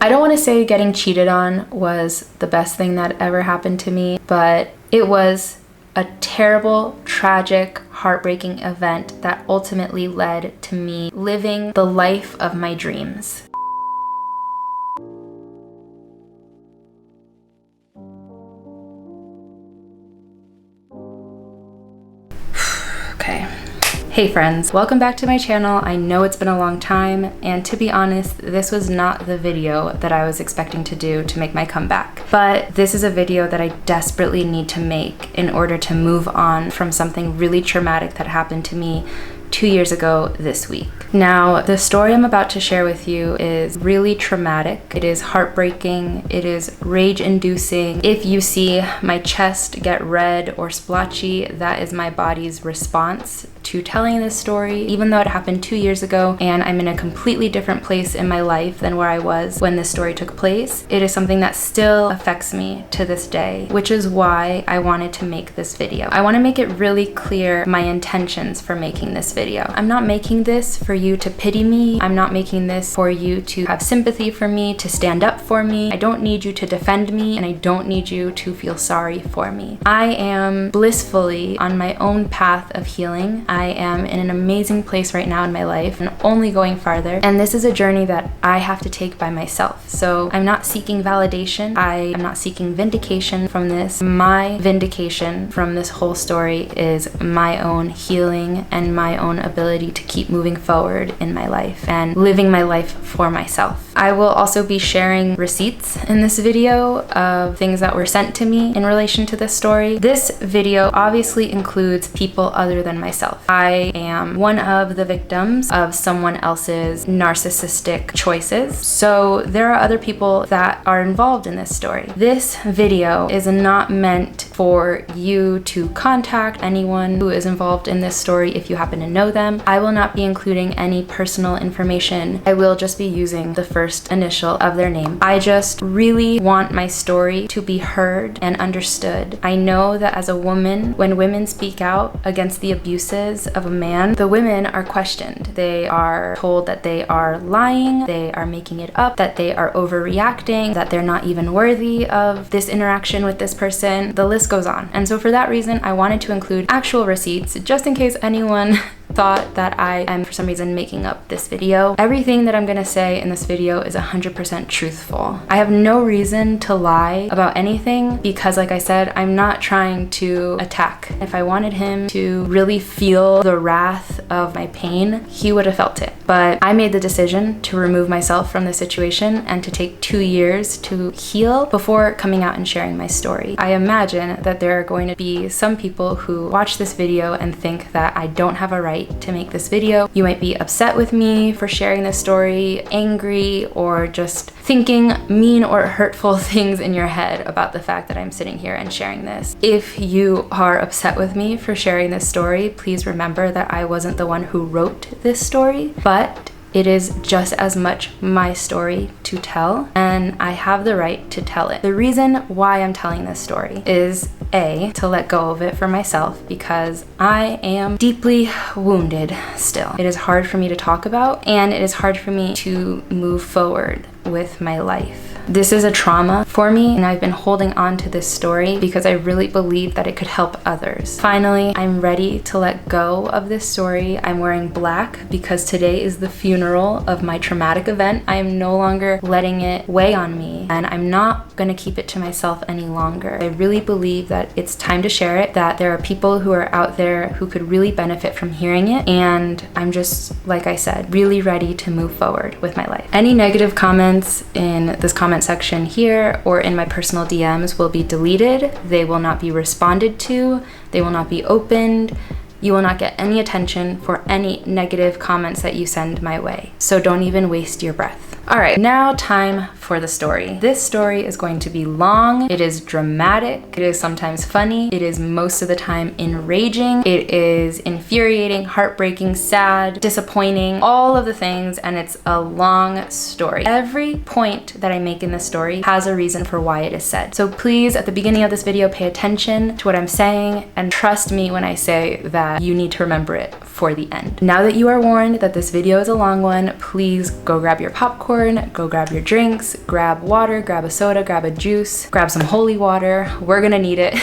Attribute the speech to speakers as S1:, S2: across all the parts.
S1: I don't want to say getting cheated on was the best thing that ever happened to me, but it was a terrible, tragic, heartbreaking event that ultimately led to me living the life of my dreams. Okay. Hey friends, welcome back to my channel. I know it's been a long time, and to be honest, this was not the video that I was expecting to do to make my comeback. But this is a video that I desperately need to make in order to move on from something really traumatic that happened to me 2 years ago this week. Now, the story I'm about to share with you is really traumatic. It is heartbreaking. It is rage-inducing. If you see my chest get red or splotchy, that is my body's response to telling this story, even though it happened 2 years ago and I'm in a completely different place in my life than where I was when this story took place. It is something that still affects me to this day, which is why I wanted to make this video. I want to make it really clear my intentions for making this video. I'm not making this for you to pity me. I'm not making this for you to have sympathy for me, to stand up for me. I don't need you to defend me, and I don't need you to feel sorry for me. I am blissfully on my own path of healing. I am in an amazing place right now in my life and only going farther. And this is a journey that I have to take by myself. So I'm not seeking validation. I am not seeking vindication from this. My vindication from this whole story is my own healing and my own ability to keep moving forward in my life and living my life for myself. I will also be sharing receipts in this video of things that were sent to me in relation to this story. This video obviously includes people other than myself. I am one of the victims of someone else's narcissistic choices. So there are other people that are involved in this story. This video is not meant for you to contact anyone who is involved in this story if you happen to know them. I will not be including any personal information. I will just be using the first initial of their name. I just really want my story to be heard and understood. I know that as a woman, when women speak out against the abuses of a man, the women are questioned. They are told that they are lying, they are making it up, that they are overreacting, that they're not even worthy of this interaction with this person. The list goes on. And so for that reason, I wanted to include actual receipts just in case anyone thought that I am for some reason making up this video. Everything that I'm gonna say in this video is 100% truthful. I have no reason to lie about anything because, like I said, I'm not trying to attack. If I wanted him to really feel the wrath of my pain, he would have felt it. But I made the decision to remove myself from the situation and to take 2 years to heal before coming out and sharing my story. I imagine that there are going to be some people who watch this video and think that I don't have a right to make this video. You might be upset with me for sharing this story, angry, or just thinking mean or hurtful things in your head about the fact that I'm sitting here and sharing this. If you are upset with me for sharing this story, please remember that I wasn't the one who wrote this story, but it is just as much my story to tell, and I have the right to tell it. The reason why I'm telling this story is A, to let go of it for myself because I am deeply wounded still. It is hard for me to talk about, and it is hard for me to move forward with my life. This is a trauma for me, and I've been holding on to this story because I really believe that it could help others. Finally, I'm ready to let go of this story. I'm wearing black because today is the funeral of my traumatic event. I am no longer letting it weigh on me, and I'm not gonna keep it to myself any longer. I really believe that it's time to share it, that there are people who are out there who could really benefit from hearing it, and I'm just, like I said, really ready to move forward with my life. Any negative comments in this comment section here or in my personal DMs will be deleted. They will not be responded to. They will not be opened. You will not get any attention for any negative comments that you send my way. So don't even waste your breath. All right, now time for the story. This story is going to be long. It is dramatic. It is sometimes funny. It is most of the time enraging. It is infuriating, heartbreaking, sad, disappointing, all of the things, and it's a long story. Every point that I make in this story has a reason for why it is said. So please, at the beginning of this video, pay attention to what I'm saying and trust me when I say that that you need to remember it for the end. Now that you are warned that this video is a long one, please go grab your popcorn, go grab your drinks, grab water, grab a soda, grab a juice, grab some holy water. We're gonna need it.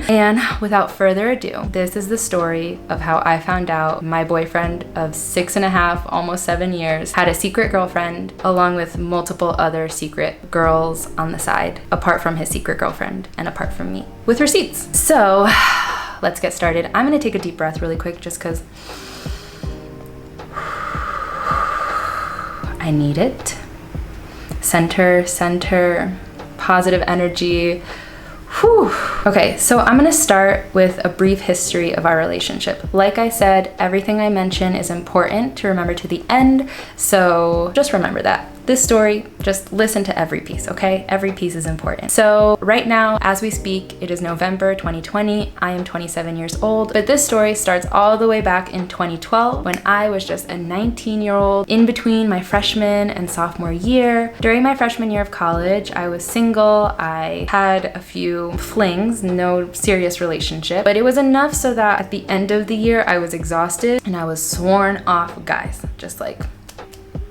S1: And without further ado, this is the story of how I found out my boyfriend of 6.5, almost 7 years, had a secret girlfriend along with multiple other secret girls on the side, apart from his secret girlfriend and apart from me, with receipts. So let's get started. I'm gonna take a deep breath really quick just because I need it. Center, positive energy. Whew. Okay, so I'm gonna start with a brief history of our relationship. Like I said, everything I mention is important to remember to the end, so just remember that. This story, just listen to every piece, okay? Every piece is important. So right now, as we speak, it is November 2020. I am 27 years old, but this story starts all the way back in 2012 when I was just a 19-year-old in between my freshman and sophomore year. During my freshman year of college, I was single. I had a few flings, no serious relationship, but it was enough so that at the end of the year, I was exhausted and I was sworn off guys, just like,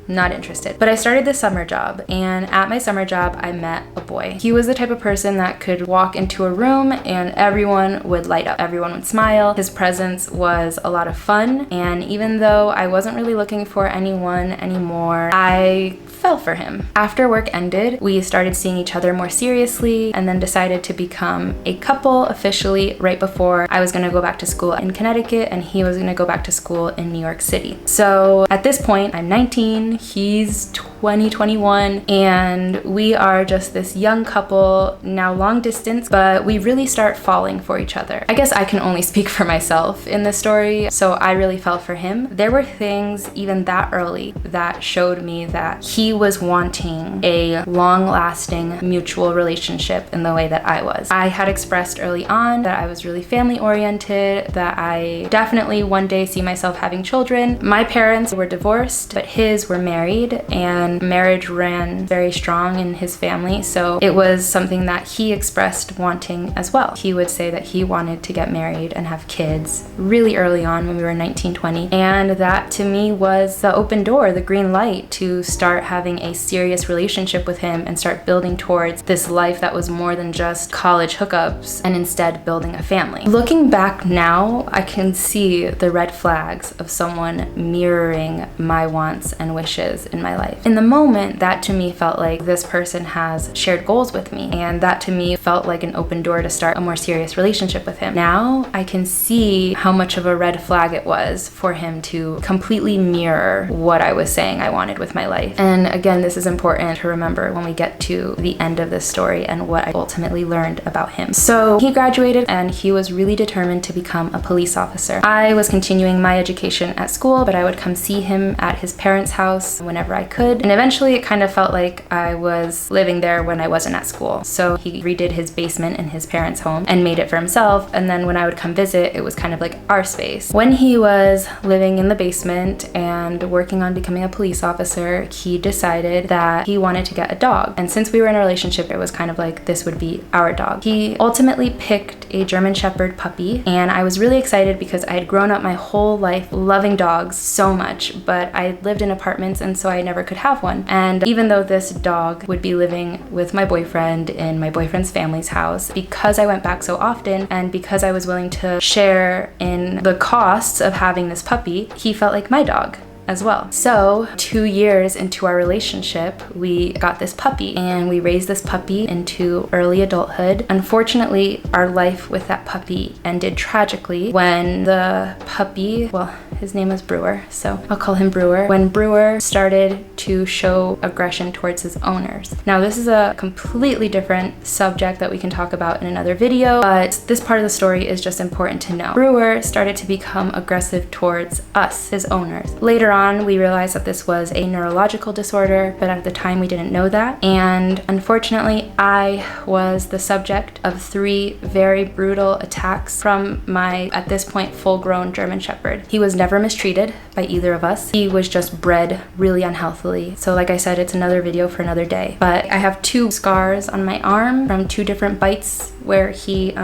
S1: not interested. But I started this summer job, and at my summer job, I met a boy. He was the type of person that could walk into a room and everyone would light up. Everyone would smile. His presence was a lot of fun, and even though I wasn't really looking for anyone anymore, I fell for him. After work ended, we started seeing each other more seriously and then decided to become a couple officially right before I was gonna go back to school in Connecticut and he was gonna go back to school in New York City. So at this point, I'm 19, he's 21, and we are just this young couple, now long distance, but we really start falling for each other. I guess I can only speak for myself in this story, so I really fell for him. There were things even that early that showed me that he was wanting a long-lasting mutual relationship in the way that I was. I had expressed early on that I was really family-oriented, that I definitely one day see myself having children. My parents were divorced, but his were married, and marriage ran very strong in his family, so it was something that he expressed wanting as well. He would say that he wanted to get married and have kids really early on when we were 19, 20, and that to me was the open door, the green light to start having a serious relationship with him and start building towards this life that was more than just college hookups and instead building a family. Looking back now, I can see the red flags of someone mirroring my wants and wishes in my life. In the moment, that to me felt like this person has shared goals with me, and that to me felt like an open door to start a more serious relationship with him. Now I can see how much of a red flag it was for him to completely mirror what I was saying I wanted with my life. And again, this is important to remember when we get to the end of this story and what I ultimately learned about him. So he graduated and he was really determined to become a police officer. I was continuing my education at school, but I would come see him at his parents' house whenever I could. And eventually it kind of felt like I was living there when I wasn't at school. So he redid his basement in his parents' home and made it for himself. And then when I would come visit, it was kind of like our space. When he was living in the basement and working on becoming a police officer, he decided that he wanted to get a dog. And since we were in a relationship, it was kind of like this would be our dog. He ultimately picked a German Shepherd puppy, and I was really excited because I had grown up my whole life loving dogs so much, but I lived in apartments and so I never could have one. And even though this dog would be living with my boyfriend in my boyfriend's family's house, because I went back so often and because I was willing to share in the costs of having this puppy, he felt like my dog as well. So 2 years into our relationship, we got this puppy and we raised this puppy into early adulthood. Unfortunately, our life with that puppy ended tragically when the puppy, well, his name was Brewer, so I'll call him Brewer, when Brewer started to show aggression towards his owners. Now, this is a completely different subject that we can talk about in another video, but this part of the story is just important to know. Brewer started to become aggressive towards us, his owners. Later on, we realized that this was a neurological disorder, but at the time we didn't know that. And unfortunately, I was the subject of 3 very brutal attacks from my, at this point, full-grown German Shepherd. He was never mistreated by either of us. He was just bred really unhealthily. So like I said, it's another video for another day. But I have 2 scars on my arm from 2 different bites where he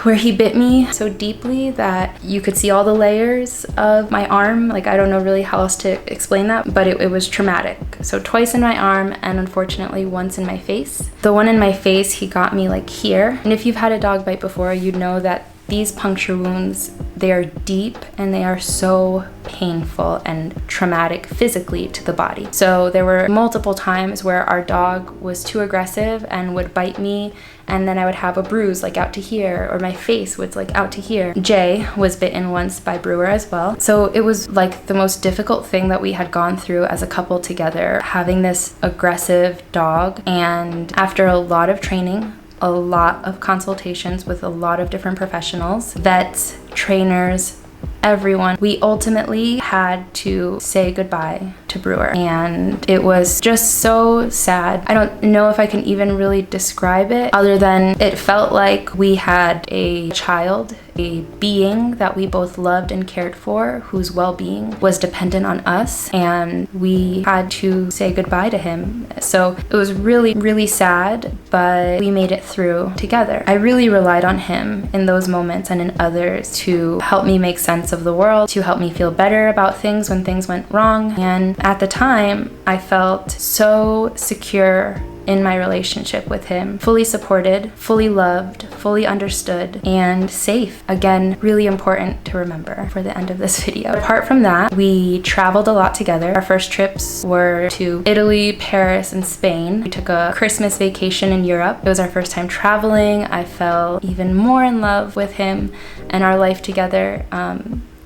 S1: where he bit me so deeply that you could see all the layers of my arm. Like, I don't know really how else to explain that, but it was traumatic. So twice in my arm, and unfortunately once in my face. The one in my face, he got me like here. And if you've had a dog bite before, you'd know that these puncture wounds, they are deep and they are so painful and traumatic physically to the body. So there were multiple times where our dog was too aggressive and would bite me, and then I would have a bruise like out to here, or my face was like out to here. Jay was bitten once by Brewer as well. So it was like the most difficult thing that we had gone through as a couple together, having this aggressive dog. And after a lot of training, a lot of consultations with a lot of different professionals, vets, trainers, everyone, we ultimately had to say goodbye to Brewer. And it was just so sad. I don't know if I can even really describe it, other than it felt like we had a child, a being that we both loved and cared for, whose well-being was dependent on us, and we had to say goodbye to him. So it was really, really sad, but we made it through together. I really relied on him in those moments and in others to help me make sense of the world, to help me feel better about things when things went wrong. And at the time, I felt so secure in my relationship with him, fully supported, fully loved, fully understood, and safe. Again, really important to remember for the end of this video. Apart from that, we traveled a lot together. Our first trips were to Italy, Paris, and Spain. We took a Christmas vacation in Europe. It was our first time traveling. I fell even more in love with him and our life together.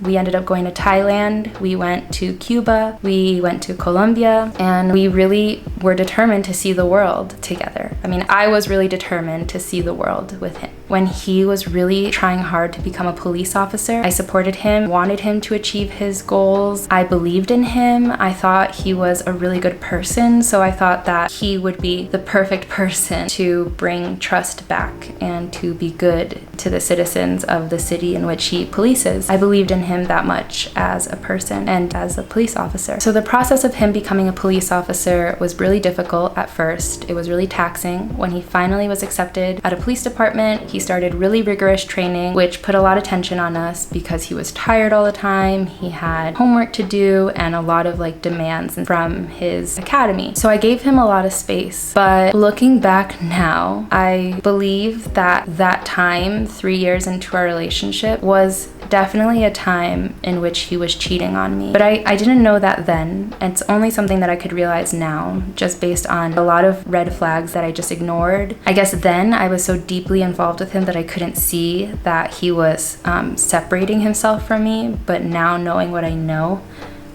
S1: We ended up going to Thailand, we went to Cuba, we went to Colombia, and we really were determined to see the world together. I mean, I was really determined to see the world with him. When he was really trying hard to become a police officer, I supported him, wanted him to achieve his goals. I believed in him. I thought he was a really good person, so I thought that he would be the perfect person to bring trust back and to be good to the citizens of the city in which he polices. I believed in him that much as a person and as a police officer. So the process of him becoming a police officer was really difficult at first. It was really taxing. When he finally was accepted at a police department, he started really rigorous training, which put a lot of tension on us because he was tired all the time. He had homework to do and a lot of like demands from his academy. So I gave him a lot of space. But looking back now, I believe that that time, 3 years into our relationship, was definitely a time in which he was cheating on me. But I didn't know that then. It's only something that I could realize now, just based on a lot of red flags that I just ignored. I guess then I was so deeply involved with him that I couldn't see that he was separating himself from me. But now, knowing what I know,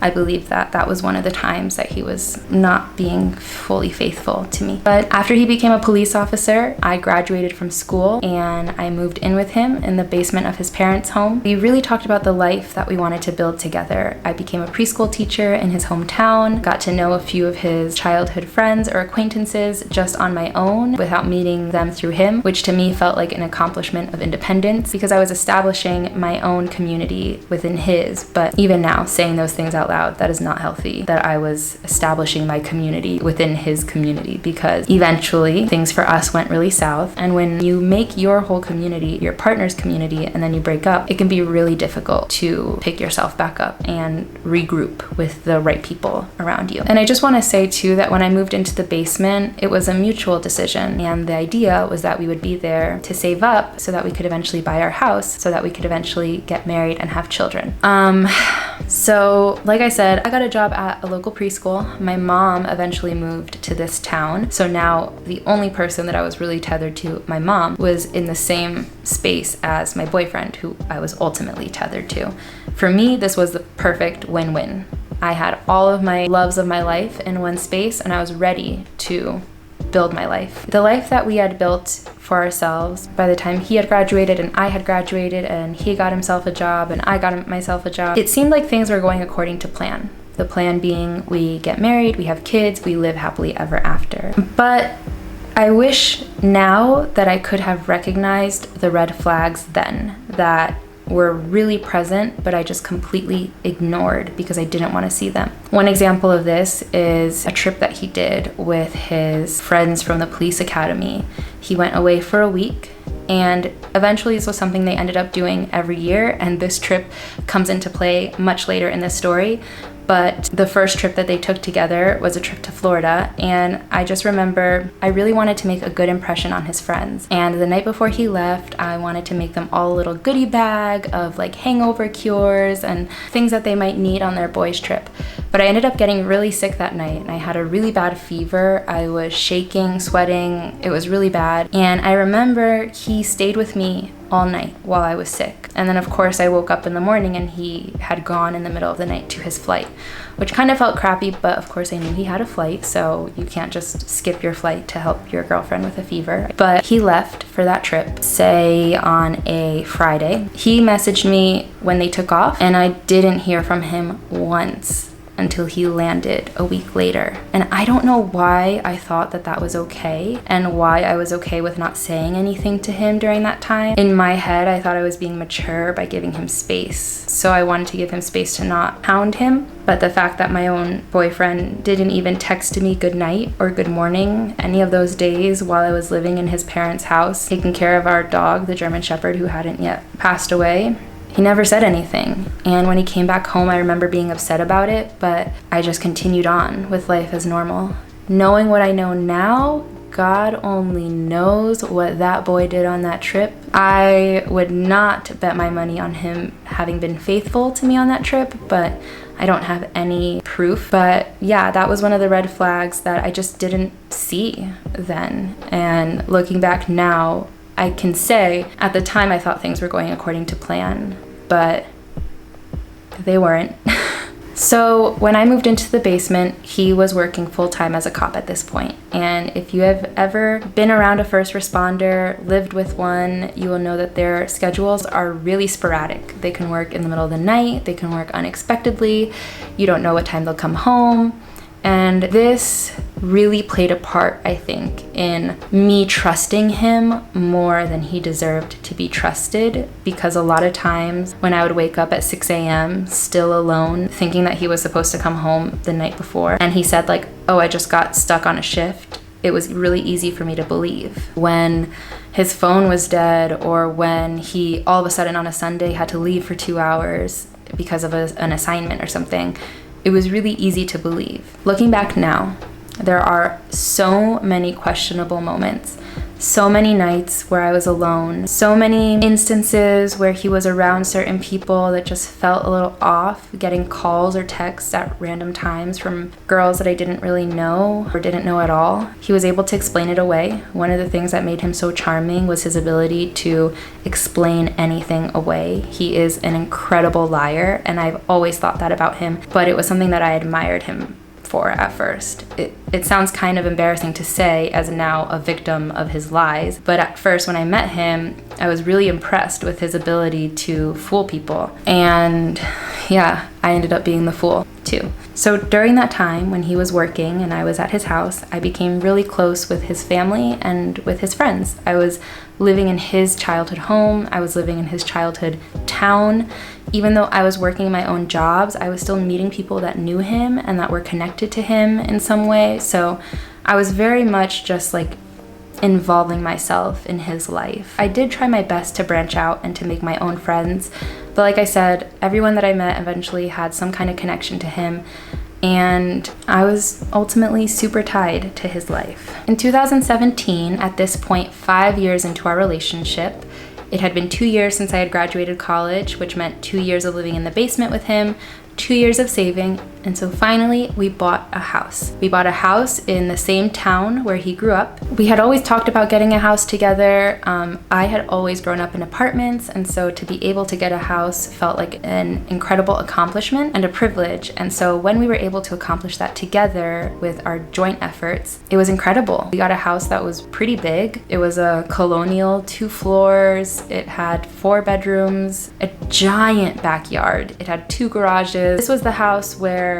S1: I believe that that was one of the times that he was not being fully faithful to me. But after he became a police officer, I graduated from school and I moved in with him in the basement of his parents' home. We really talked about the life that we wanted to build together. I became a preschool teacher in his hometown, got to know a few of his childhood friends or acquaintances just on my own without meeting them through him, which to me felt like an accomplishment of independence because I was establishing my own community within his. But even now, saying those things out loud, that is not healthy, that I was establishing my community within his community, because eventually things for us went really south. And when you make your whole community your partner's community and then you break up, it can be really difficult to pick yourself back up and regroup with the right people around you. And I just want to say too that when I moved into the basement, it was a mutual decision, and the idea was that we would be there to save up so that we could eventually buy our house, so that we could eventually get married and have children. So like I said, I got a job at a local preschool. My mom eventually moved to this town. So now the only person that I was really tethered to, my mom, was in the same space as my boyfriend, who I was ultimately tethered to. For me, this was the perfect win-win. I had all of my loves of my life in one space, and I was ready to build my life. The life that we had built for ourselves, by the time he had graduated and I had graduated and he got himself a job and I got myself a job, it seemed like things were going according to plan. The plan being we get married, we have kids, we live happily ever after. But I wish now that I could have recognized the red flags then that were really present, but I just completely ignored because I didn't want to see them. One example of this is a trip that he did with his friends from the police academy. He went away for a week And eventually this was something they ended up doing every year, and this trip comes into play much later in the story. But the first trip that they took together was a trip to Florida, and I just remember I really wanted to make a good impression on his friends. And the night before he left, I wanted to make them all a little goodie bag of like hangover cures and things that they might need on their boys' trip. But I ended up getting really sick that night, and I had a really bad fever. I was shaking, sweating. It was really bad. And I remember he stayed with me all night while I was sick. And then of course I woke up in the morning and he had gone in the middle of the night to his flight, which kind of felt crappy, but of course I knew he had a flight, so you can't just skip your flight to help your girlfriend with a fever. But he left for that trip, say on a Friday. He messaged me when they took off, and I didn't hear from him once until he landed a week later. And I don't know why I thought that that was okay, and why I was okay with not saying anything to him during that time. In my head, I thought I was being mature by giving him space. So I wanted to give him space to not hound him. But the fact that my own boyfriend didn't even text me good night or good morning any of those days while I was living in his parents' house, taking care of our dog, the German Shepherd, who hadn't yet passed away, he never said anything. And when he came back home, I remember being upset about it, but I just continued on with life as normal. Knowing what I know now, God only knows what that boy did on that trip. I would not bet my money on him having been faithful to me on that trip, but I don't have any proof. But yeah, that was one of the red flags that I just didn't see then. And looking back now, I can say at the time I thought things were going according to plan, but they weren't. So when I moved into the basement, he was working full-time as a cop at this point. And if you have ever been around a first responder, lived with one, you will know that their schedules are really sporadic. They can work in the middle of the night, they can work unexpectedly, you don't know what time they'll come home. And this really played a part, I think, in me trusting him more than he deserved to be trusted, because a lot of times when I would wake up at 6 a.m. still alone, thinking that he was supposed to come home the night before, and he said like, oh, I just got stuck on a shift, it was really easy for me to believe. When his phone was dead, or when he all of a sudden on a Sunday had to leave for 2 hours because of an assignment or something, it was really easy to believe. Looking back now, there are so many questionable moments, so many nights where I was alone, so many instances where he was around certain people that just felt a little off, getting calls or texts at random times from girls that I didn't really know or didn't know at all. He was able to explain it away. One of the things that made him so charming was his ability to explain anything away. He is an incredible liar, and I've always thought that about him, but it was something that I admired him for at first. It sounds kind of embarrassing to say as now a victim of his lies, but at first when I met him, I was really impressed with his ability to fool people. And yeah, I ended up being the fool too. So during that time when he was working and I was at his house, I became really close with his family and with his friends. I was living in his childhood home. I was living in his childhood town. Even though I was working my own jobs, I was still meeting people that knew him and that were connected to him in some way. So I was very much just like involving myself in his life. I did try my best to branch out and to make my own friends, but like I said, everyone that I met eventually had some kind of connection to him, and I was ultimately super tied to his life. In 2017, at this point, 5 years into our relationship, it had been 2 years since I had graduated college, which meant 2 years of living in the basement with him, 2 years of saving, and so finally we bought a house. We bought a house in the same town where he grew up. We had always talked about getting a house together. I had always grown up in apartments, and so to be able to get a house felt like an incredible accomplishment and a privilege. And so when we were able to accomplish that together with our joint efforts, it was incredible. We got a house that was pretty big. It was a colonial 2 floors. It had 4 bedrooms, a giant backyard. It had 2 garages. This was the house where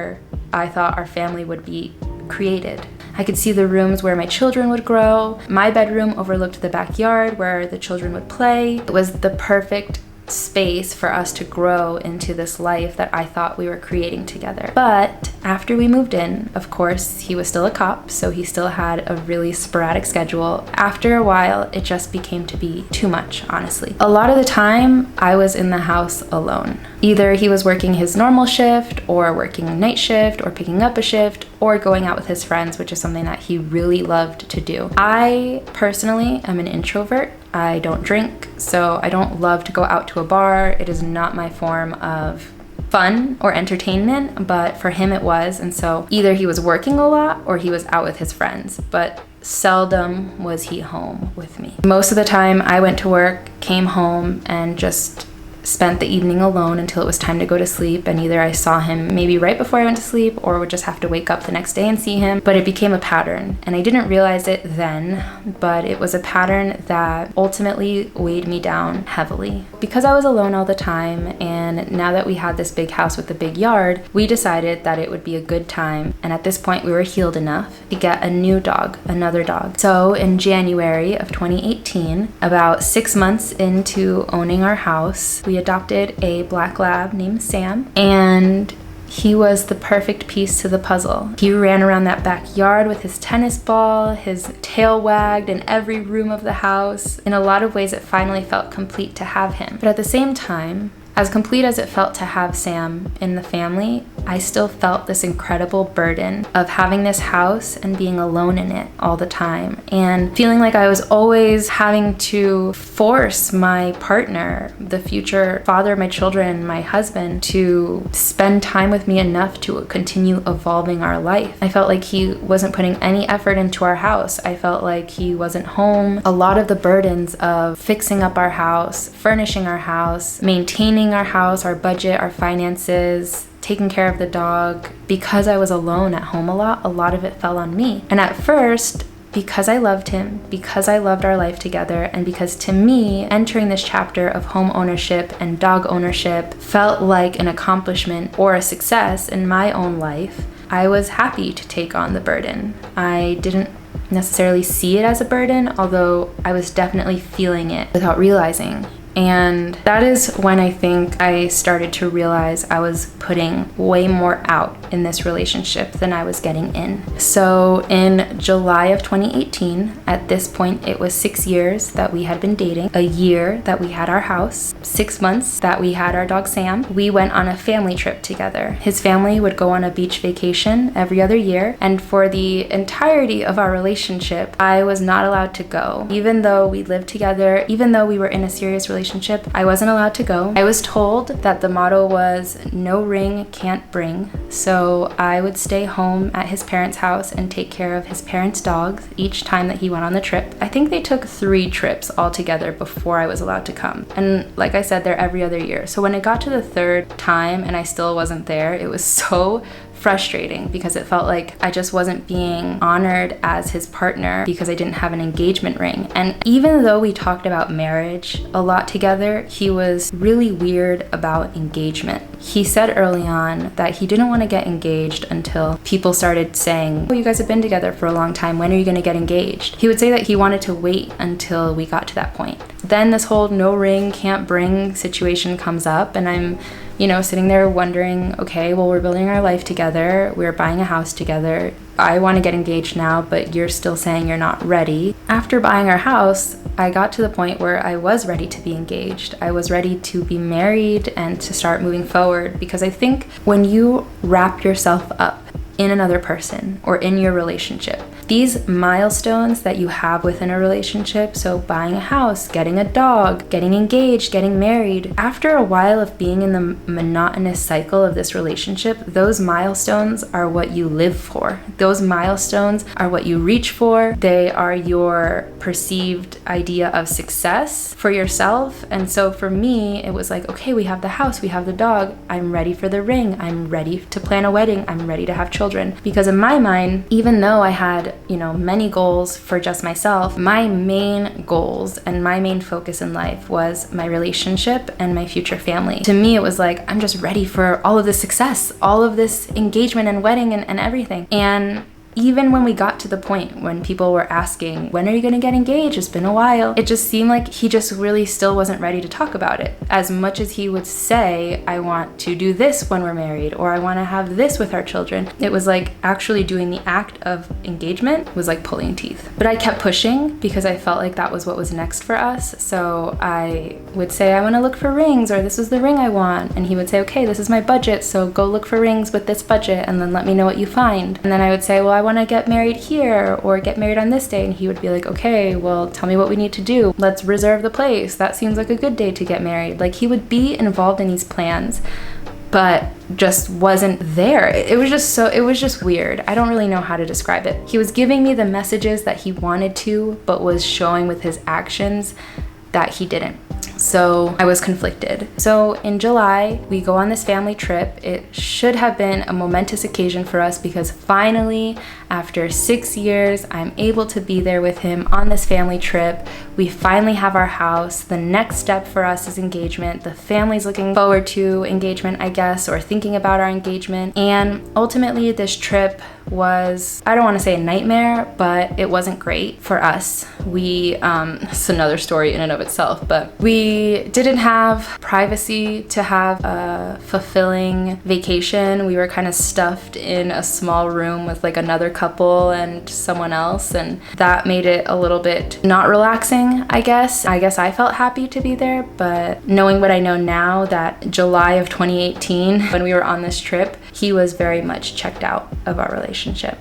S1: I thought our family would be created. I could see the rooms where my children would grow. My bedroom overlooked the backyard where the children would play. It was the perfect space for us to grow into this life that I thought we were creating together. But after we moved in, of course, he was still a cop, so he still had a really sporadic schedule. After a while, it just became to be too much, honestly. A lot of the time, I was in the house alone. Either he was working his normal shift, or working a night shift, or picking up a shift, or going out with his friends, which is something that he really loved to do. I personally am an introvert. I don't drink, so I don't love to go out to a bar. It is not my form of fun or entertainment, but for him it was. And so either he was working a lot or he was out with his friends, but seldom was he home with me. Most of the time I went to work, came home, and just spent the evening alone until it was time to go to sleep, and either I saw him maybe right before I went to sleep or would just have to wake up the next day and see him. But it became a pattern, and I didn't realize it then, but it was a pattern that ultimately weighed me down heavily. Because I was alone all the time, and now that we had this big house with a big yard, we decided that it would be a good time, and at this point we were healed enough to get a new dog, another dog. So in January of 2018, about 6 months into owning our house, we adopted a black lab named Sam, and he was the perfect piece to the puzzle. He ran around that backyard with his tennis ball, his tail wagged in every room of the house. In a lot of ways, it finally felt complete to have him. But at the same time, as complete as it felt to have Sam in the family, I still felt this incredible burden of having this house and being alone in it all the time, and feeling like I was always having to force my partner, the future father of my children, my husband, to spend time with me enough to continue evolving our life. I felt like he wasn't putting any effort into our house. I felt like he wasn't home. A lot of the burdens of fixing up our house, furnishing our house, maintaining our house, our budget, our finances, taking care of the dog, because I was alone at home a lot of it fell on me. And at first, because I loved him, because I loved our life together, and because to me, entering this chapter of home ownership and dog ownership felt like an accomplishment or a success in my own life, I was happy to take on the burden. I didn't necessarily see it as a burden, although I was definitely feeling it without realizing. And that is when I think I started to realize I was putting way more out in this relationship than I was getting in. So in July of 2018, at this point, it was 6 years that we had been dating, a year that we had our house, 6 months that we had our dog Sam. We went on a family trip together. His family would go on a beach vacation every other year, and for the entirety of our relationship, I was not allowed to go. Even though we lived together, even though we were in a serious relationship, I wasn't allowed to go. I was told that the motto was no ring, can't bring. So I would stay home at his parents' house and take care of his parents' dogs each time that he went on the trip. I think they took 3 trips altogether before I was allowed to come. And like I said, they're every other year. So when it got to the 3rd time and I still wasn't there, it was so frustrating because it felt like I just wasn't being honored as his partner because I didn't have an engagement ring. And even though we talked about marriage a lot together, he was really weird about engagement. He said early on that he didn't want to get engaged until people started saying, oh, you guys have been together for a long time, when are you going to get engaged? He would say that he wanted to wait until we got to that point. Then this whole no ring, can't bring situation comes up, and I'm sitting there wondering, okay, well, we're building our life together. We're buying a house together. I want to get engaged now, but you're still saying you're not ready. After buying our house, I got to the point where I was ready to be engaged. I was ready to be married and to start moving forward, because I think when you wrap yourself up in another person or in your relationship, these milestones that you have within a relationship, so buying a house, getting a dog, getting engaged, getting married, after a while of being in the monotonous cycle of this relationship, those milestones are what you live for. Those milestones are what you reach for. They are your perceived idea of success for yourself. And so for me, it was like, okay, we have the house, we have the dog, I'm ready for the ring, I'm ready to plan a wedding, I'm ready to have children. Because in my mind, even though I had many goals for just myself, my main goals and my main focus in life was my relationship and my future family. To me, it was like, I'm just ready for all of this success, all of this engagement and wedding and everything. And even when we got to the point when people were asking, when are you gonna get engaged? It's been a while. It just seemed like he just really still wasn't ready to talk about it. As much as he would say, I want to do this when we're married, or I wanna have this with our children, it was like actually doing the act of engagement was like pulling teeth. But I kept pushing because I felt like that was what was next for us. So I would say, I wanna look for rings, or this is the ring I want. And he would say, okay, this is my budget, so go look for rings with this budget and then let me know what you find. And then I would say, well, I wanna get married here or get married on this day. And he would be like, okay, well, tell me what we need to do. Let's reserve the place. That seems like a good day to get married. Like, he would be involved in these plans, but just wasn't there. It was just weird. I don't really know how to describe it. He was giving me the messages that he wanted to, but was showing with his actions that he didn't. So I was conflicted. So in July, we go on this family trip. It should have been a momentous occasion for us because finally, after 6 years, I'm able to be there with him on this family trip. We finally have our house. The next step for us is engagement. The family's looking forward to engagement, I guess, or thinking about our engagement. And ultimately, this trip was, I don't want to say a nightmare, but it wasn't great for us. It's another story in and of itself, but we didn't have privacy to have a fulfilling vacation. We were kind of stuffed in a small room with like another couple and someone else, and that made it a little bit not relaxing, I guess. I felt happy to be there, but knowing what I know now, that July of 2018, when we were on this trip, he was very much checked out of our relationship.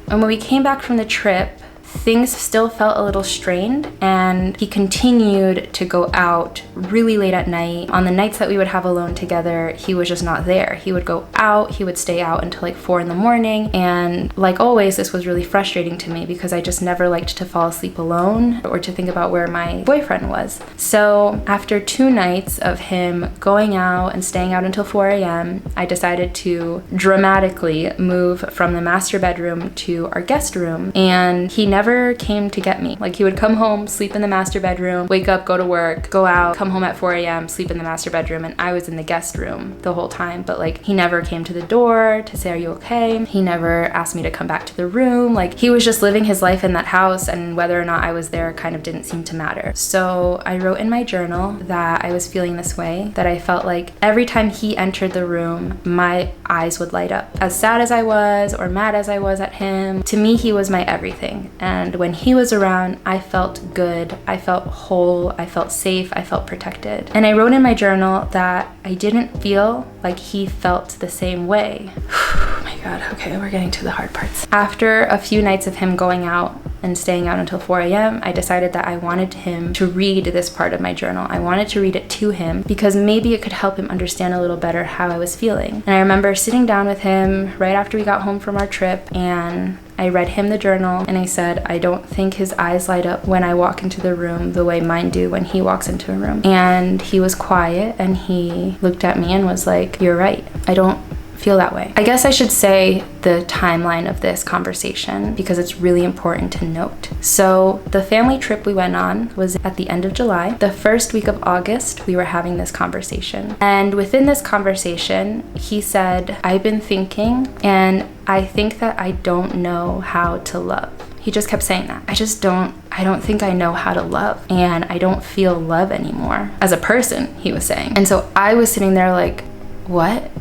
S1: And when we came back from the trip, things still felt a little strained, and he continued to go out really late at night. On the nights that we would have alone together, he was just not there. He would go out, he would stay out until like 4 a.m. And like always, this was really frustrating to me because I just never liked to fall asleep alone or to think about where my boyfriend was. So after 2 nights of him going out and staying out until 4 a.m., I decided to dramatically move from the master bedroom to our guest room, and he never came to get me. Like, he would come home, sleep in the master bedroom, wake up, go to work, go out, come home at 4 a.m., sleep in the master bedroom, and I was in the guest room the whole time. But like, he never came to the door to say, are you okay? He never asked me to come back to the room. Like, he was just living his life in that house, and whether or not I was there kind of didn't seem to matter. So I wrote in my journal that I was feeling this way, that I felt like every time he entered the room, my eyes would light up. As sad as I was or mad as I was at him, to me, he was my everything. And when he was around, I felt good, I felt whole, I felt safe, I felt protected. And I wrote in my journal that I didn't feel like he felt the same way. Oh my God, okay, we're getting to the hard parts. After a few nights of him going out and staying out until 4 a.m., I decided that I wanted him to read this part of my journal. I wanted to read it to him because maybe it could help him understand a little better how I was feeling. And I remember sitting down with him right after we got home from our trip, and I read him the journal, and I said, I don't think his eyes light up when I walk into the room the way mine do when he walks into a room. And he was quiet, and he looked at me and was like, you're right, I don't feel that way. I guess I should say the timeline of this conversation because it's really important to note. So the family trip we went on was at the end of July. The first week of August, we were having this conversation. And within this conversation, he said, I've been thinking, and I think that I don't know how to love. He just kept saying that. I don't think I know how to love, and I don't feel love anymore as a person, he was saying. And so I was sitting there like, what?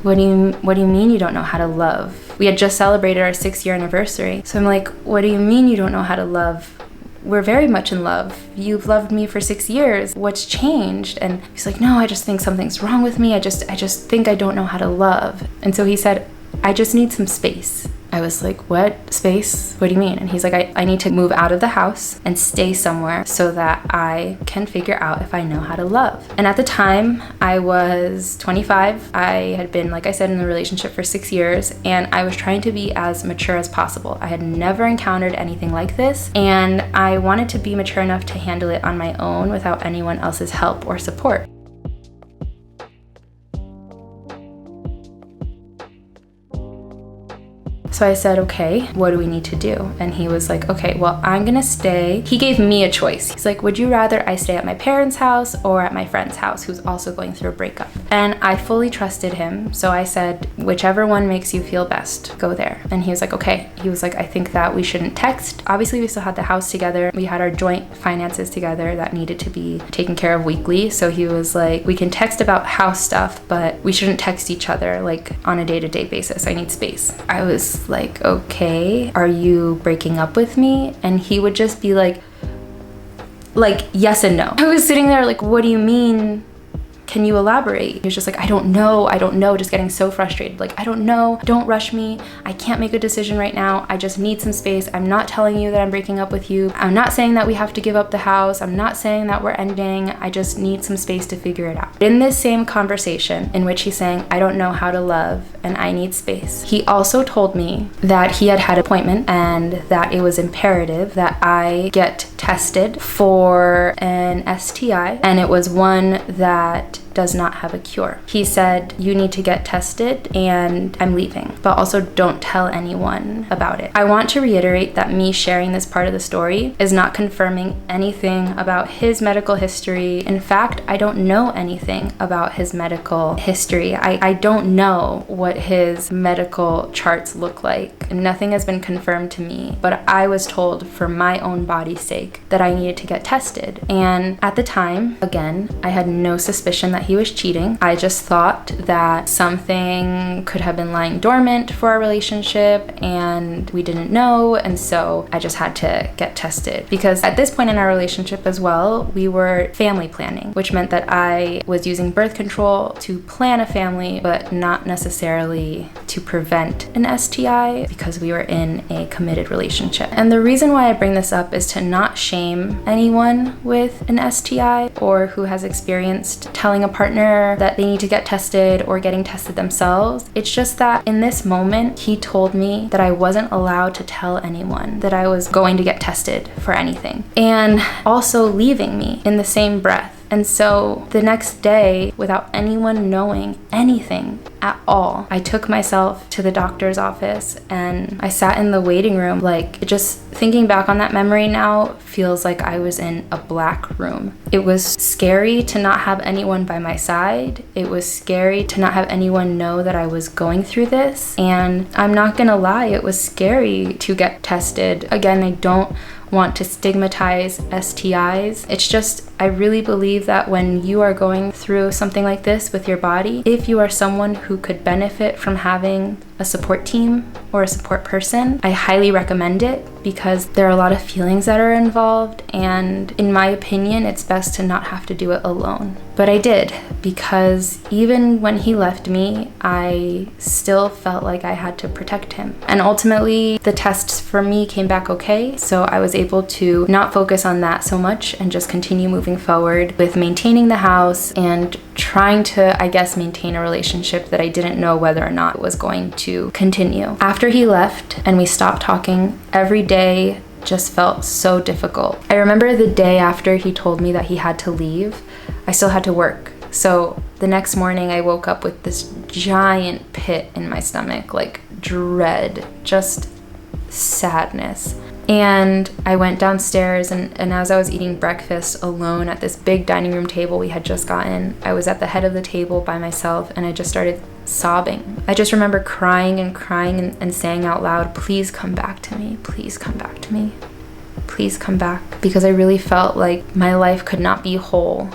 S1: What do you mean you don't know how to love? We had just celebrated our 6-year anniversary. So I'm like, what do you mean you don't know how to love? We're very much in love. You've loved me for 6 years. What's changed? And he's like, no, I just think something's wrong with me. I just think I don't know how to love. And so he said, I just need some space. I was like, what? Space? What do you mean? And he's like, I need to move out of the house and stay somewhere so that I can figure out if I know how to love. And at the time, I was 25. I had been, like I said, in a relationship for 6 years, and I was trying to be as mature as possible. I had never encountered anything like this, and I wanted to be mature enough to handle it on my own without anyone else's help or support. So I said, okay, what do we need to do? And he was like, okay, well, I'm gonna stay. He gave me a choice. He's like, would you rather I stay at my parents' house or at my friend's house who's also going through a breakup? And I fully trusted him. So I said, whichever one makes you feel best, go there. And he was like, okay. he was like, I think that we shouldn't text. Obviously, we still had the house together. We had our joint finances together that needed to be taken care of weekly. So he was like, we can text about house stuff, but we shouldn't text each other like on a day-to-day basis. I need space. I was like, okay, are you breaking up with me? And he would just be like yes and no. I was sitting there like, what do you mean? Can you elaborate? He was just like, I don't know, just getting so frustrated. Like, I don't know, don't rush me. I can't make a decision right now. I just need some space. I'm not telling you that I'm breaking up with you. I'm not saying that we have to give up the house. I'm not saying that we're ending. I just need some space to figure it out. In this same conversation in which he's saying, I don't know how to love and I need space, he also told me that he had an appointment and that it was imperative that I get tested for an STI, and it was one that does not have a cure. He said, you need to get tested and I'm leaving, but also don't tell anyone about it. I want to reiterate that me sharing this part of the story is not confirming anything about his medical history. In fact, I don't know anything about his medical history. I don't know what his medical charts look like. Nothing has been confirmed to me, but I was told for my own body's sake that I needed to get tested. And at the time, again, I had no suspicion that he was cheating. I just thought that something could have been lying dormant for our relationship and we didn't know, and so I just had to get tested. Because at this point in our relationship as well, we were family planning, which meant that I was using birth control to plan a family, but not necessarily to prevent an STI because we were in a committed relationship. And the reason why I bring this up is to not shame anyone with an STI or who has experienced telling a partner that they need to get tested or getting tested themselves. It's just that in this moment, he told me that I wasn't allowed to tell anyone that I was going to get tested for anything, and also leaving me in the same breath. And so the next day, without anyone knowing anything at all, I took myself to the doctor's office and I sat in the waiting room. Like, just thinking back on that memory now feels like I was in a black room. It was scary to not have anyone by my side. It was scary to not have anyone know that I was going through this. And I'm not gonna lie, it was scary to get tested. Again, I don't want to stigmatize STIs. It's just, I really believe that when you are going through something like this with your body, if you are someone who could benefit from having a support team or a support person, I highly recommend it because there are a lot of feelings that are involved, and in my opinion, it's best to not have to do it alone. But I did, because even when he left me, I still felt like I had to protect him. And ultimately, the tests for me came back okay, so I was able to not focus on that so much and just continue moving forward with maintaining the house and trying to, I guess, maintain a relationship that I didn't know whether or not was going to continue. After he left and we stopped talking, every day just felt so difficult. I remember the day after he told me that he had to leave, I still had to work. So the next morning I woke up with this giant pit in my stomach, like dread, just sadness. And I went downstairs and as I was eating breakfast alone at this big dining room table we had just gotten, I was at the head of the table by myself and I just started sobbing. I just remember crying and saying out loud, please come back to me, please come back to me, please come back. Because I really felt like my life could not be whole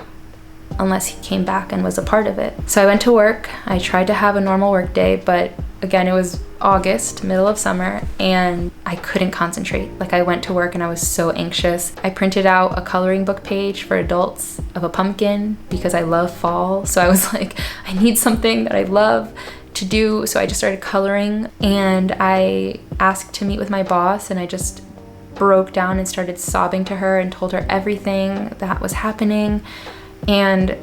S1: unless he came back and was a part of it. So I went to work. I tried to have a normal work day, but again, it was August, middle of summer, and I couldn't concentrate. Like, I went to work and I was so anxious. I printed out a coloring book page for adults of a pumpkin because I love fall. So I was like, I need something that I love to do. So I just started coloring and I asked to meet with my boss, and I just broke down and started sobbing to her and told her everything that was happening. And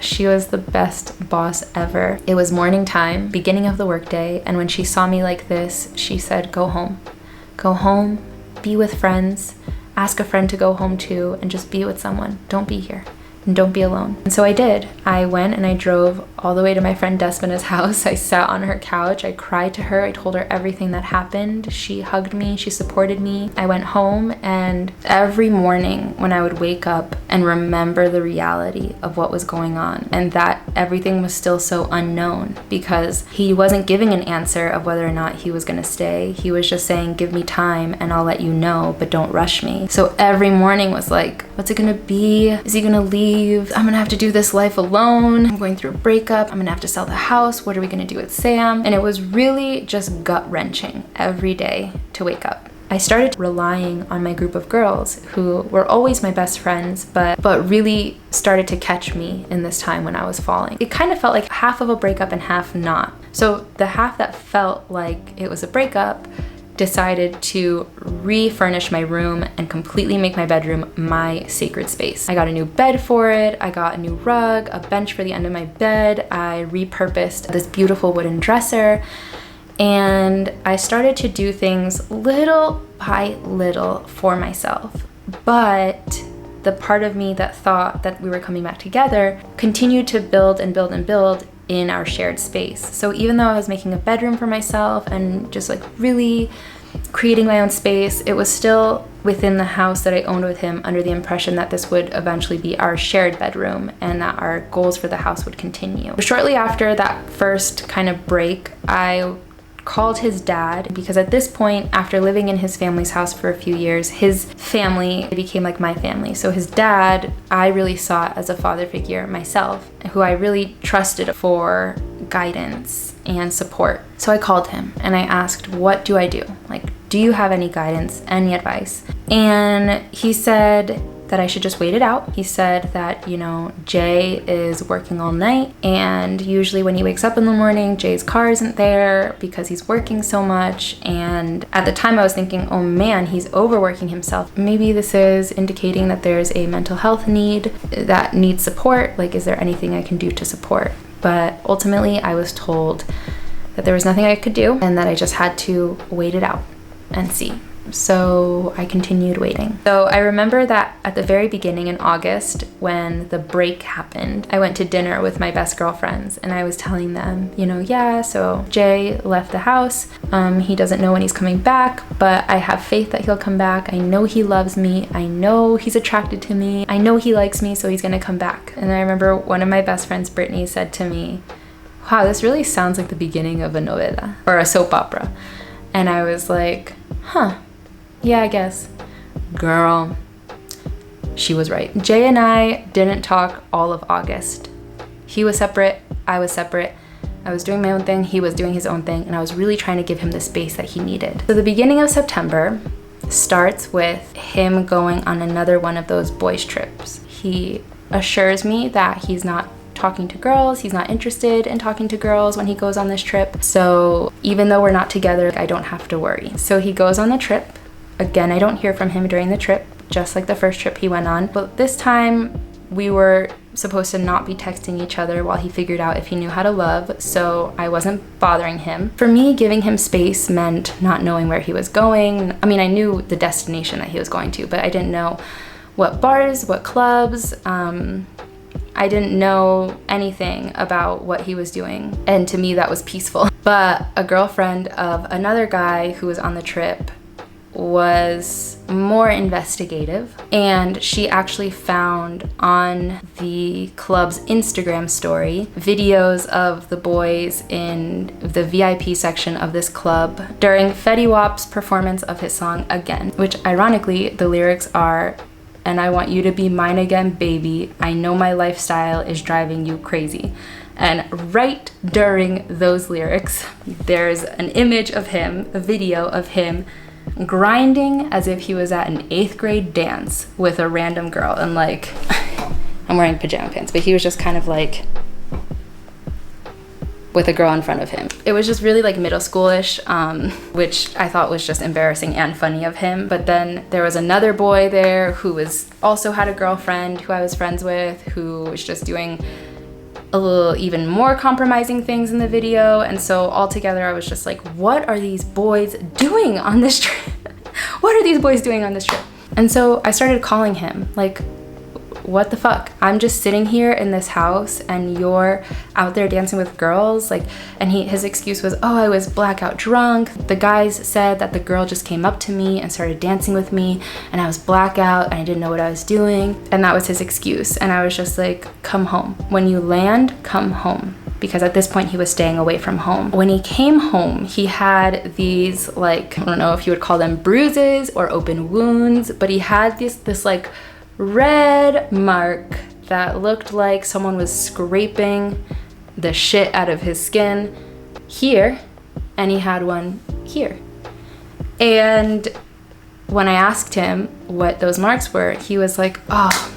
S1: she was the best boss ever. It was morning time, beginning of the workday, and when she saw me like this, she said, go home, be with friends, ask a friend to go home too, and just be with someone. Don't be here. and don't be alone. And so I did. I went and I drove all the way to my friend Despina's house. I sat on her couch. I cried to her. I told her everything that happened. She hugged me. She supported me. I went home, and every morning when I would wake up and remember the reality of what was going on and that everything was still so unknown, because he wasn't giving an answer of whether or not he was going to stay. He was just saying, give me time and I'll let you know, but don't rush me. So every morning was like, what's it going to be? Is he going to leave? I'm going to have to do this life alone. I'm going through a breakup. I'm going to have to sell the house. What are we going to do with Sam? And it was really just gut-wrenching every day to wake up. I started relying on my group of girls who were always my best friends, but really started to catch me in this time when I was falling. It kind of felt like half of a breakup and half not. So the half that felt like it was a breakup decided to refurnish my room and completely make my bedroom my sacred space. I got a new bed for it. I got a new rug, a bench for the end of my bed. I repurposed this beautiful wooden dresser. And I started to do things little by little for myself. But the part of me that thought that we were coming back together continued to build and build and build in our shared space. So even though I was making a bedroom for myself and just like really creating my own space, it was still within the house that I owned with him, under the impression that this would eventually be our shared bedroom and that our goals for the house would continue. Shortly after that first kind of break, I called his dad, because at this point, after living in his family's house for a few years, his family became like my family. So his dad, I really saw as a father figure myself, who I really trusted for guidance and support. So I called him and I asked, what do I do? Like, do you have any guidance, any advice? And he said that I should just wait it out. He said that, you know, Jay is working all night, and usually when he wakes up in the morning, Jay's car isn't there because he's working so much. And at the time I was thinking, oh man, he's overworking himself. Maybe this is indicating that there's a mental health need that needs support. Like, is there anything I can do to support? But ultimately I was told that there was nothing I could do and that I just had to wait it out and see. So I continued waiting. So I remember that at the very beginning in August, when the break happened, I went to dinner with my best girlfriends and I was telling them, you know, yeah, so Jay left the house. He doesn't know when he's coming back, but I have faith that he'll come back. I know he loves me. I know he's attracted to me. I know he likes me, so he's gonna come back. And I remember one of my best friends, Brittany, said to me, wow, this really sounds like the beginning of a novela or a soap opera. And I was like, huh. Yeah, I guess. Girl, she was right. Jay and I didn't talk all of August. He was separate, I was separate. I was doing my own thing, he was doing his own thing, and I was really trying to give him the space that he needed. So the beginning of September starts with him going on another one of those boys' trips. He assures me that he's not talking to girls, he's not interested in talking to girls when he goes on this trip. So even though we're not together, I don't have to worry. So he goes on the trip. Again, I don't hear from him during the trip, just like the first trip he went on. But this time, we were supposed to not be texting each other while he figured out if he knew how to love, so I wasn't bothering him. For me, giving him space meant not knowing where he was going. I mean, I knew the destination that he was going to, but I didn't know what bars, what clubs. I didn't know anything about what he was doing, and to me, that was peaceful. But a girlfriend of another guy who was on the trip was more investigative, and she actually found on the club's Instagram story videos of the boys in the VIP section of this club during Fetty Wap's performance of his song Again, which ironically the lyrics are, "And I want you to be mine again, baby. I know my lifestyle is driving you crazy." And right during those lyrics, there's an image of him, a video of him grinding as if he was at an 8th grade dance with a random girl. And like, I'm wearing pajama pants, but he was just kind of like with a girl in front of him. It was just really like middle schoolish, which I thought was just embarrassing and funny of him. But then there was another boy there who also had a girlfriend who I was friends with, who was just doing a little even more compromising things in the video. And so altogether I was just like, what are these boys doing on this trip? What are these boys doing on this trip? And so I started calling him, like, what the fuck? I'm just sitting here in this house and you're out there dancing with girls. Like, and his excuse was, oh, I was blackout drunk. The guys said that the girl just came up to me and started dancing with me and I was blackout and I didn't know what I was doing. And that was his excuse. And I was just like, come home. When you land, come home. Because at this point he was staying away from home. When he came home, he had these, like, I don't know if you would call them bruises or open wounds, but he had this like red mark that looked like someone was scraping the shit out of his skin here, and he had one here. And when I asked him what those marks were, he was like, oh,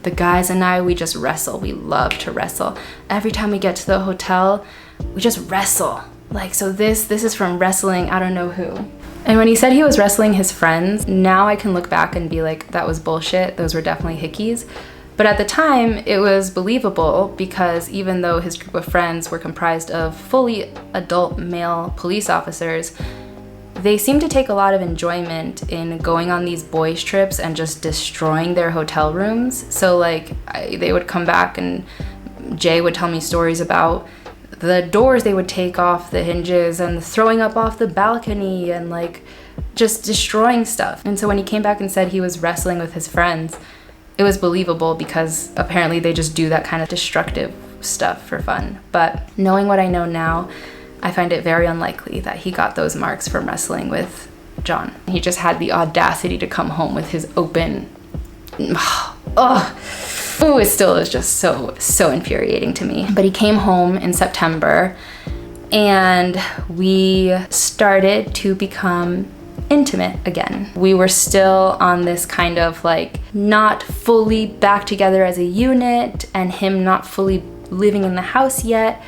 S1: the guys and I, we just wrestle. We love to wrestle. Every time we get to the hotel, we just wrestle. Like, so this is from wrestling, I don't know who. And when he said he was wrestling his friends, now I can look back and be like, that was bullshit. Those were definitely hickeys. But at the time, it was believable because even though his group of friends were comprised of fully adult male police officers, they seemed to take a lot of enjoyment in going on these boys' trips and just destroying their hotel rooms. So like, they would come back and Jay would tell me stories about the doors they would take off the hinges and throwing up off the balcony and like just destroying stuff. And so when he came back and said he was wrestling with his friends, it was believable because apparently they just do that kind of destructive stuff for fun. But knowing what I know now, I find it very unlikely that he got those marks from wrestling with John. He just had the audacity to come home with his open, it still is just so infuriating to me. But he came home in September and we started to become intimate again. We were still on this kind of like not fully back together as a unit and him not fully living in the house yet.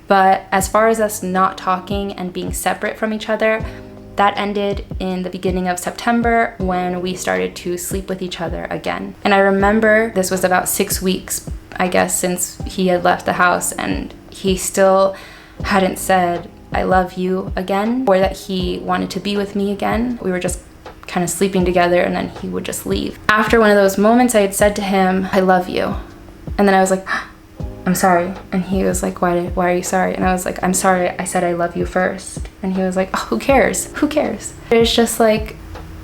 S1: But as far as us not talking and being separate from each other, that ended in the beginning of September when we started to sleep with each other again. And I remember this was about 6 weeks, I guess, since he had left the house and he still hadn't said, I love you again, or that he wanted to be with me again. We were just kind of sleeping together and then he would just leave. After one of those moments, I had said to him, I love you. And then I was like, I'm sorry. And he was like, why are you sorry? And I was like, I'm sorry, I said I love you first. And he was like, oh, who cares? Who cares? It's just like,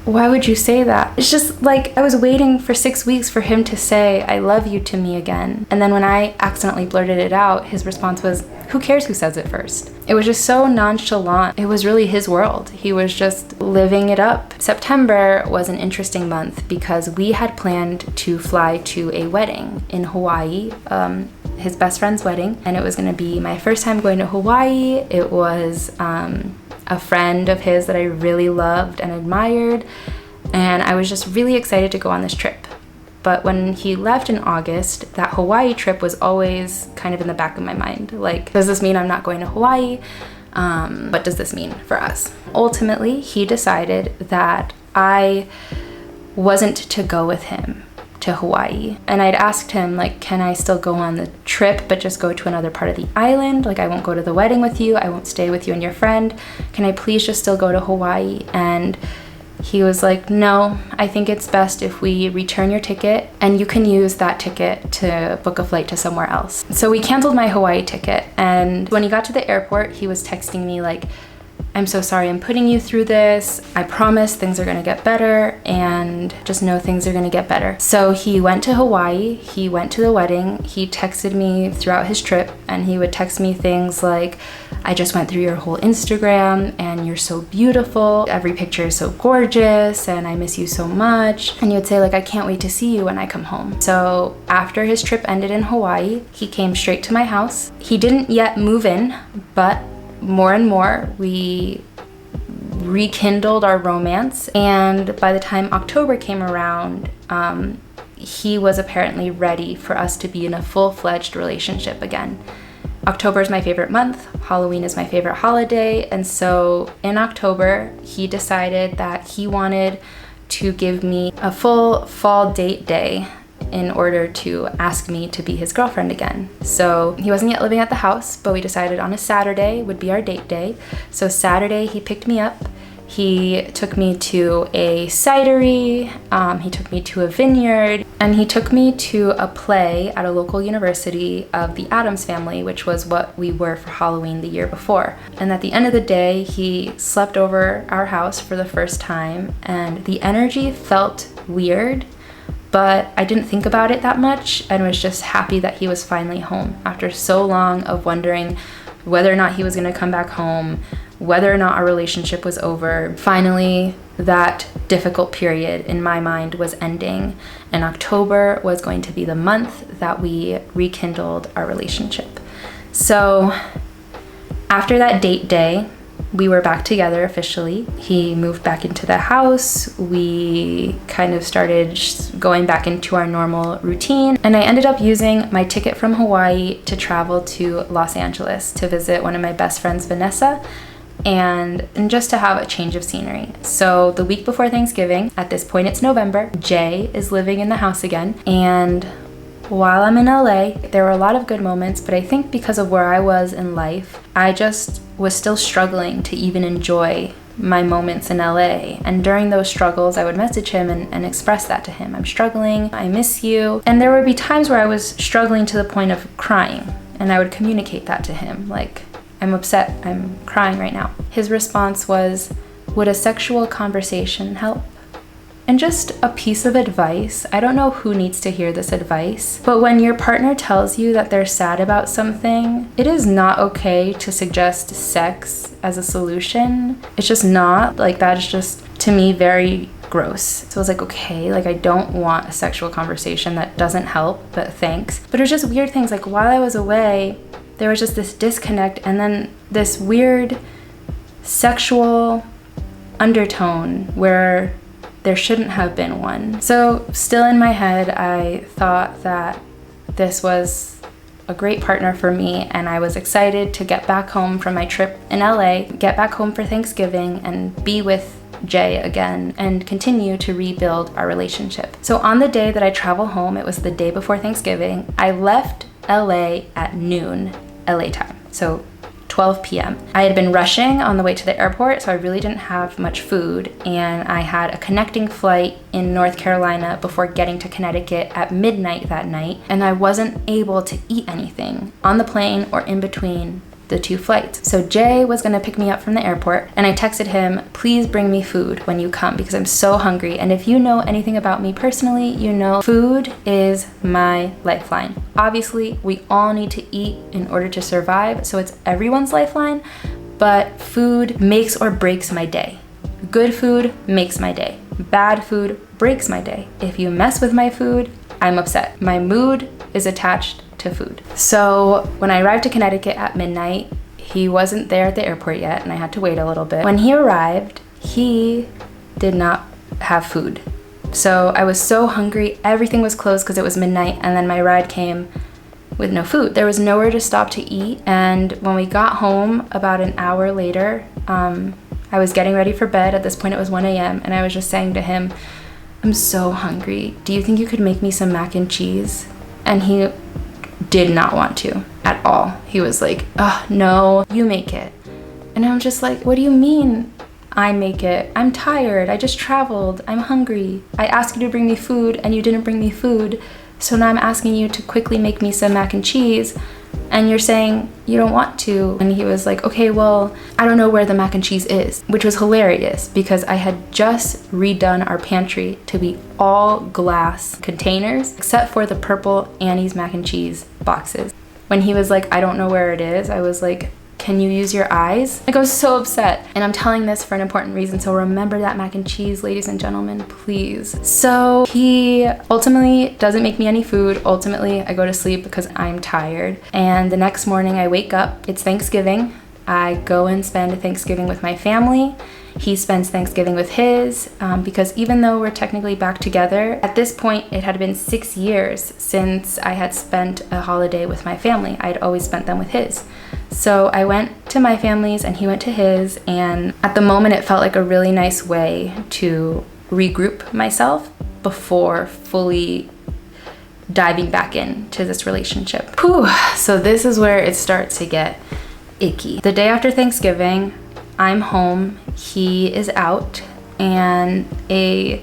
S1: why would you say that? It's just like, I was waiting for 6 weeks for him to say, I love you to me again. And then when I accidentally blurted it out, his response was, who cares who says it first? It was just so nonchalant. It was really his world. He was just living it up. September was an interesting month because we had planned to fly to a wedding in Hawaii, his best friend's wedding, and it was going to be my first time going to Hawaii. It was a friend of his that I really loved and admired, and I was just really excited to go on this trip. But when he left in August, that Hawaii trip was always kind of in the back of my mind. Like, does this mean I'm not going to Hawaii? What does this mean for us? Ultimately, he decided that I wasn't to go with him to Hawaii. And I'd asked him, like, can I still go on the trip but just go to another part of the island? Like, I won't go to the wedding with you, I won't stay with you and your friend. Can I please just still go to Hawaii? And he was like, no, I think it's best if we return your ticket and you can use that ticket to book a flight to somewhere else. So we canceled my Hawaii ticket, and when he got to the airport, he was texting me like, I'm so sorry I'm putting you through this. I promise things are gonna get better, and just know things are gonna get better. So he went to Hawaii, he went to the wedding, he texted me throughout his trip, and he would text me things like, I just went through your whole Instagram and you're so beautiful. Every picture is so gorgeous and I miss you so much. And he would say like, I can't wait to see you when I come home. So after his trip ended in Hawaii, he came straight to my house. He didn't yet move in, but more and more we rekindled our romance. And by the time October came around, he was apparently ready for us to be in a full-fledged relationship again. October is my favorite month, Halloween is my favorite holiday, and so in October, he decided that he wanted to give me a full fall date day in order to ask me to be his girlfriend again. So he wasn't yet living at the house, but we decided on a Saturday would be our date day. So Saturday, he picked me up He took me to a cidery, he took me to a vineyard, and he took me to a play at a local university of the Addams Family, which was what we were for Halloween the year before. And at the end of the day, he slept over our house for the first time, and the energy felt weird, but I didn't think about it that much and was just happy that he was finally home after so long of wondering whether or not he was going to come back home, whether or not our relationship was over. Finally, that difficult period in my mind was ending, and October was going to be the month that we rekindled our relationship. So after that date day, we were back together officially. He moved back into the house. We kind of started going back into our normal routine. And I ended up using my ticket from Hawaii to travel to Los Angeles to visit one of my best friends, Vanessa, and just to have a change of scenery. So the week before Thanksgiving, at this point it's November, Jay is living in the house again. And while I'm in LA, there were a lot of good moments, but I think because of where I was in life, I just was still struggling to even enjoy my moments in LA. And during those struggles, I would message him and express that to him. I'm struggling, I miss you. And there would be times where I was struggling to the point of crying, and I would communicate that to him, like, I'm upset, I'm crying right now. His response was, would a sexual conversation help? And just a piece of advice, I don't know who needs to hear this advice, but when your partner tells you that they're sad about something, it is not okay to suggest sex as a solution. It's just not. Like, that is just, to me, very gross. So I was like, okay, like, I don't want a sexual conversation, that doesn't help, but thanks. But it was just weird things, like while I was away, there was just this disconnect, and then this weird sexual undertone where there shouldn't have been one. So still in my head, I thought that this was a great partner for me, and I was excited to get back home from my trip in LA, get back home for Thanksgiving and be with Jay again and continue to rebuild our relationship. So on the day that I travel home, it was the day before Thanksgiving, I left LA at noon LA time, so 12 p.m. I had been rushing on the way to the airport, so I really didn't have much food, and I had a connecting flight in North Carolina before getting to Connecticut at midnight that night, and I wasn't able to eat anything on the plane or in between the two flights. So Jay was gonna pick me up from the airport, and I texted him, please bring me food when you come because I'm so hungry. And if you know anything about me personally, you know food is my lifeline. Obviously, we all need to eat in order to survive, so it's everyone's lifeline, but food makes or breaks my day. Good food makes my day. Bad food breaks my day. If you mess with my food, I'm upset. My mood is attached to food. So when I arrived to Connecticut at midnight, he wasn't there at the airport yet, and I had to wait a little bit. When he arrived, he did not have food. So I was so hungry, everything was closed because it was midnight, and then my ride came with no food. There was nowhere to stop to eat, and when we got home about an hour later, I was getting ready for bed. At this point it was 1 a.m. and I was just saying to him, I'm so hungry. Do you think you could make me some mac and cheese? And he did not want to at all. He was like, oh, no, you make it. And I'm just like, what do you mean I make it? I'm tired. I just traveled. I'm hungry. I asked you to bring me food and you didn't bring me food. So now I'm asking you to quickly make me some mac and cheese, and you're saying you don't want to. And he was like, okay, well, I don't know where the mac and cheese is, which was hilarious because I had just redone our pantry to be all glass containers, except for the purple Annie's mac and cheese boxes. When he was like, I don't know where it is, I was like, can you use your eyes? Like, I was so upset. And I'm telling this for an important reason, so remember that mac and cheese, ladies and gentlemen, please. So he ultimately doesn't make me any food. Ultimately, I go to sleep because I'm tired. And the next morning I wake up, it's Thanksgiving. I go and spend Thanksgiving with my family. He spends Thanksgiving with his, because even though we're technically back together, at this point it had been 6 years since I had spent a holiday with my family. I'd always spent them with his. So I went to my family's and he went to his, and at the moment it felt like a really nice way to regroup myself before fully diving back into this relationship. Whew. So this is where it starts to get icky. The day after Thanksgiving, I'm home, he is out, and a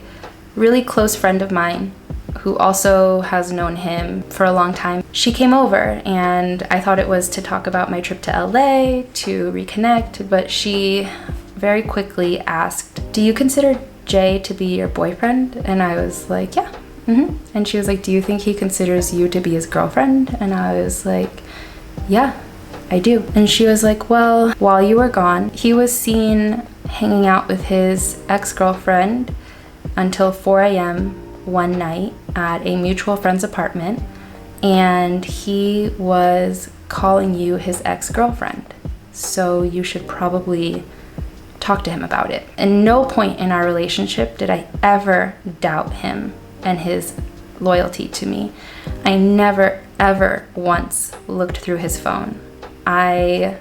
S1: really close friend of mine who also has known him for a long time, she came over, and I thought it was to talk about my trip to LA, to reconnect, but she very quickly asked, "Do you consider Jay to be your boyfriend?" And I was like, "Yeah." And she was like, "Do you think he considers you to be his girlfriend?" And I was like, "Yeah, I do." And she was like, "Well, while you were gone, he was seen hanging out with his ex-girlfriend until 4 a.m. one night at a mutual friend's apartment, and he was calling you his ex-girlfriend. So you should probably talk to him about it." And no point in our relationship did I ever doubt him and his loyalty to me. I never, ever once looked through his phone. I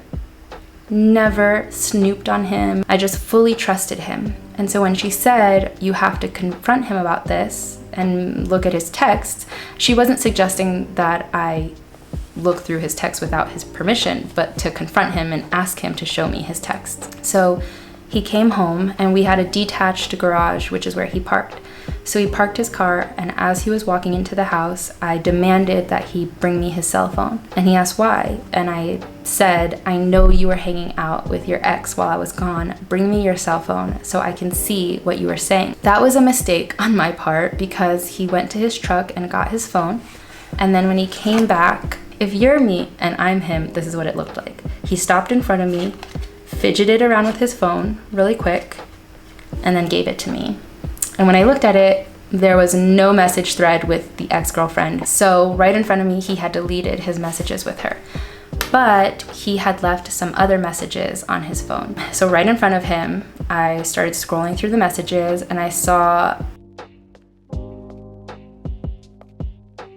S1: never snooped on him. I just fully trusted him. And so when she said, "You have to confront him about this and look at his texts," she wasn't suggesting that I look through his texts without his permission, but to confront him and ask him to show me his texts. So he came home, and we had a detached garage, which is where he parked. So he parked his car, and as he was walking into the house, I demanded that he bring me his cell phone. And he asked why, and I said, "I know you were hanging out with your ex while I was gone. Bring me your cell phone so I can see what you were saying." That was a mistake on my part, because he went to his truck and got his phone, and then when he came back, if you're me and I'm him, this is what it looked like. He stopped in front of me, fidgeted around with his phone really quick, and then gave it to me. And when I looked at it, there was no message thread with the ex-girlfriend. So right in front of me, he had deleted his messages with her. But he had left some other messages on his phone. So right in front of him, I started scrolling through the messages, and I saw